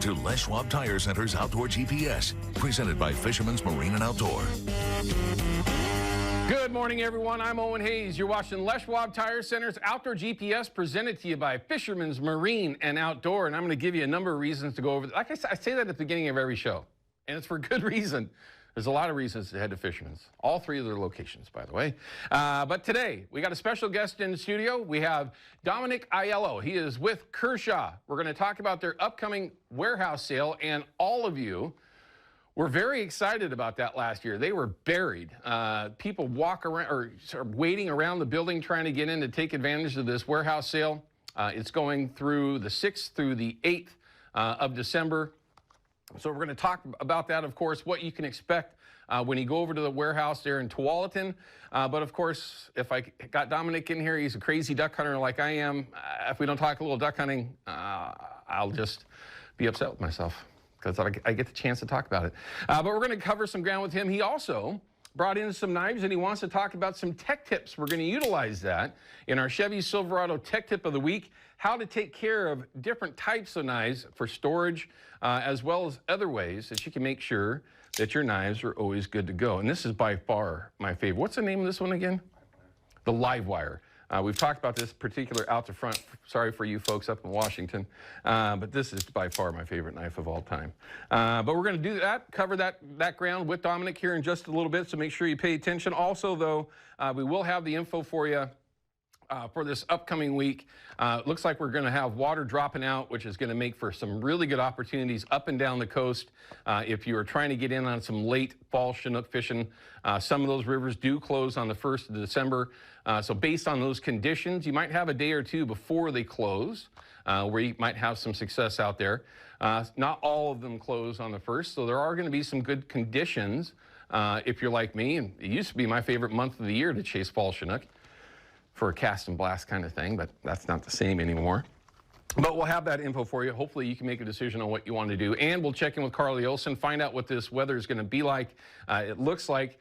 to Les Schwab Tire Center's Outdoor GPS, presented by Fisherman's Marine and Outdoor. Good morning, everyone. I'm Owen Hayes. You're watching Les Schwab Tire Center's Outdoor GPS, presented to you by Fisherman's Marine and Outdoor. And I'm going to give you a number of reasons to go over. Like I say that at the beginning of every show, and it's for good reason. There's a lot of reasons to head to Fisherman's. All three of their locations, by the way. But today, we got a special guest in the studio. We have Dominic Aiello. He is with Kershaw. We're going to talk about their upcoming warehouse sale, and all of you were very excited about that last year. They were buried. People walk around or sort of waiting around the building trying to get in to take advantage of this warehouse sale. It's going through the 6th through the 8th of December. So we're going to talk about that, of course, what you can expect when you go over to the warehouse there in Tualatin. But, of course, if I got Dominic in here, he's a crazy duck hunter like I am. If we don't talk a little duck hunting, I'll just be upset with myself because I get the chance to talk about it. But we're going to cover some ground with him. He also brought in some knives, and he wants to talk about some tech tips. We're going to utilize that in our Chevy Silverado Tech Tip of the Week, how to take care of different types of knives for storage, as well as other ways that you can make sure that your knives are always good to go. And this is by far my favorite. What's the name of this one again? The Livewire. We've talked about this particular out the front. Sorry for you folks up in Washington, but this is by far my favorite knife of all time. But we're going to do that, cover that ground with Dominic here in just a little bit, so make sure you pay attention. Also, though, we will have the info for you for this upcoming week. Looks like we're going to have water dropping out, which is going to make for some really good opportunities up and down the coast. If you are trying to get in on some late fall Chinook fishing, some of those rivers do close on the 1st of December. So based on those conditions, you might have a day or two before they close where you might have some success out there. Not all of them close on the 1st, so there are going to be some good conditions if you're like me. And it used to be my favorite month of the year to chase fall Chinook for a cast and blast kind of thing, but that's not the same anymore. But we'll have that info for you. Hopefully you can make a decision on what you want to do. And we'll check in with Carly Olson, find out what this weather is going to be like. It looks like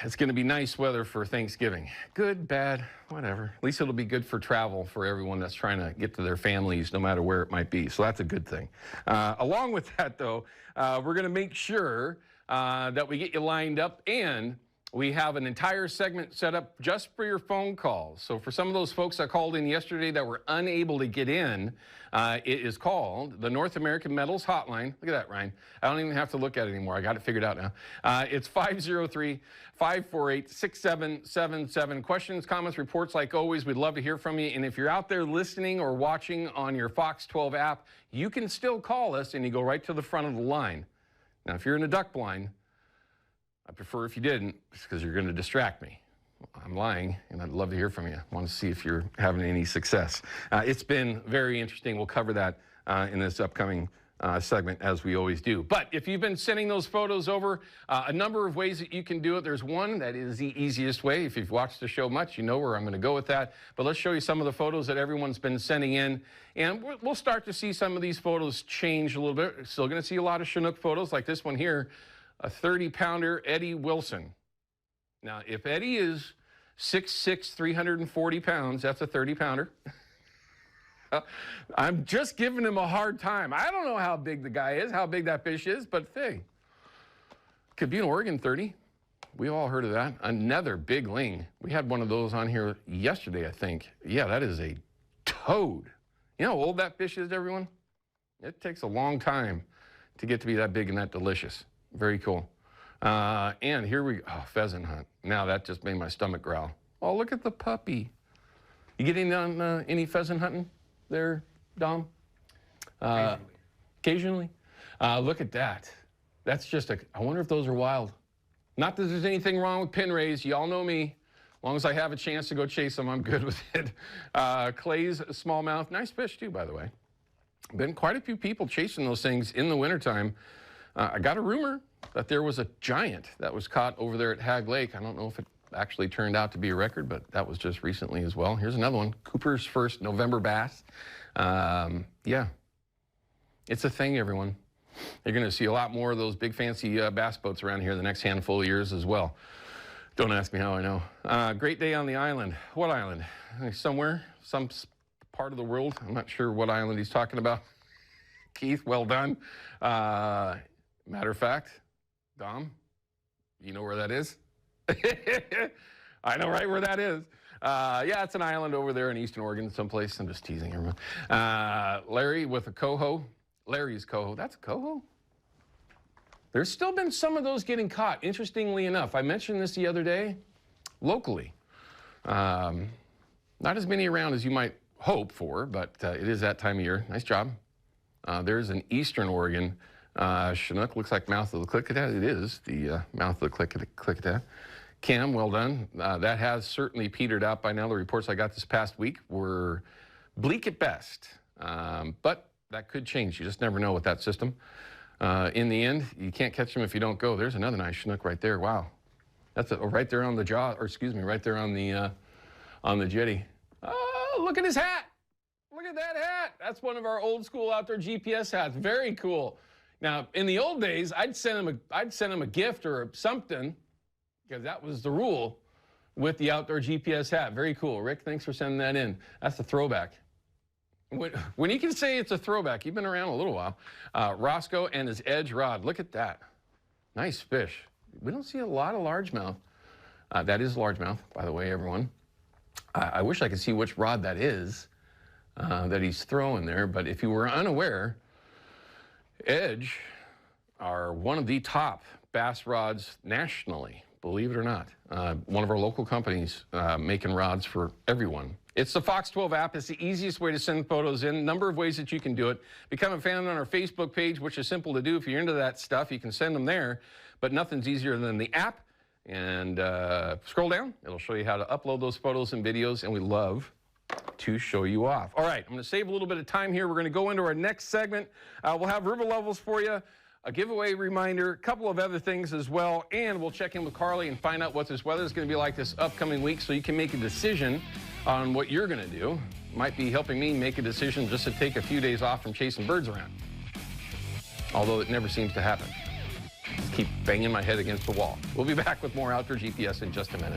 it's going to be nice weather for Thanksgiving. Good, bad, whatever. At least it'll be good for travel for everyone that's trying to get to their families, no matter where it might be. So that's a good thing. Along with that, though, we're going to make sure that we get you lined up, and we have an entire segment set up just for your phone calls. So for some of those folks that called in yesterday that were unable to get in, it is called the North American Metals Hotline. Look at that, Ryan. I don't even have to look at it anymore. I got it figured out now. It's 503-548-6777. Questions, comments, reports, like always, we'd love to hear from you. And if you're out there listening or watching on your Fox 12 app, you can still call us, and you go right to the front of the line. Now, if you're in a duck blind, I prefer if you didn't, because you're going to distract me. I'm lying, and I'd love to hear from you. I want to see if you're having any success. It's been very interesting. We'll cover that in this upcoming segment, as we always do. But if you've been sending those photos over, a number of ways that you can do it. There's one that is the easiest way. If you've watched the show much, you know where I'm going to go with that. But let's show you some of the photos that everyone's been sending in. And we'll start to see some of these photos change a little bit. Still going to see a lot of Chinook photos like this one here. A 30-pounder Eddie Wilson. Now, if Eddie is 6'6", 340 pounds, that's a 30-pounder. I'm just giving him a hard time. I don't know how big the guy is, how big that fish is, but hey, could be an Oregon 30. We all heard of that. Another big ling. We had one of those on here yesterday, I think. Yeah, that is a toad. You know how old that fish is, everyone? It takes a long time to get to be that big and that delicious. Very cool. And here we go. Oh, pheasant hunt. Now that just made my stomach growl. Oh, look at the puppy. You getting on any pheasant hunting there, Dom? Occasionally. Look at that. That's just I wonder if those are wild. Not that there's anything wrong with pin rays. You all know me. As long as I have a chance to go chase them, I'm good with it. Clay's smallmouth. Nice fish, too, by the way. Been quite a few people chasing those things in the wintertime. I got a rumor that there was a giant that was caught over there at Hag Lake. I don't know if it actually turned out to be a record, but that was just recently as well. Here's another one, Cooper's first November bass. Yeah, it's a thing, everyone. You're going to see a lot more of those big fancy bass boats around here the next handful of years as well. Don't ask me how I know. Great day on the island. What island? Somewhere, some part of the world. I'm not sure what island he's talking about. Keith, well done. Matter of fact, Dom, you know where that is? I know right where that is. Yeah, it's an island over there in Eastern Oregon someplace. I'm just teasing everyone. Larry with a coho. Larry's coho. That's a coho? There's still been some of those getting caught, interestingly enough. I mentioned this the other day, locally. Not as many around as you might hope for, but it is that time of year. Nice job. There's an Eastern Oregon Chinook. Looks like mouth of the Klickitat. It is the mouth of the Klickitat. Cam, well done. That has certainly petered out by now. The reports I got this past week were bleak at best, but that could change. You just never know with that system. In the end, you can't catch them if you don't go. There's another nice Chinook right there. Wow. That's right there on the jaw, or excuse me, right there on the jetty. Oh, look at his hat. Look at that hat. That's one of our old school outdoor GPS hats. Very cool. Now, in the old days, I'd send him a gift or something, because that was the rule with the outdoor GPS hat. Very cool. Rick, thanks for sending that in. That's a throwback. When you can say it's a throwback, you've been around a little while. Roscoe and his edge rod. Look at that. Nice fish. We don't see a lot of largemouth. That is largemouth, by the way, everyone. I wish I could see which rod that is that he's throwing there, but if you were unaware, Edge are one of the top bass rods nationally, believe it or not. One of our local companies making rods for everyone. It's the Fox 12 app. It's the easiest way to send photos in. Number of ways that you can do it. Become a fan on our Facebook page, which is simple to do. If you're into that stuff, you can send them there, but nothing's easier than the app. And scroll down. It'll show you how to upload those photos and videos, and we love to show you off. All right, I'm going to save a little bit of time here. We're going to go into our next segment. We'll have river levels for you, a giveaway reminder, a couple of other things as well, and we'll check in with Carly and find out what this weather is going to be like this upcoming week so you can make a decision on what you're going to do. Might be helping me make a decision just to take a few days off from chasing birds around, although it never seems to happen. Just keep banging my head against the wall. We'll be back with more Outdoor GPS in just a minute.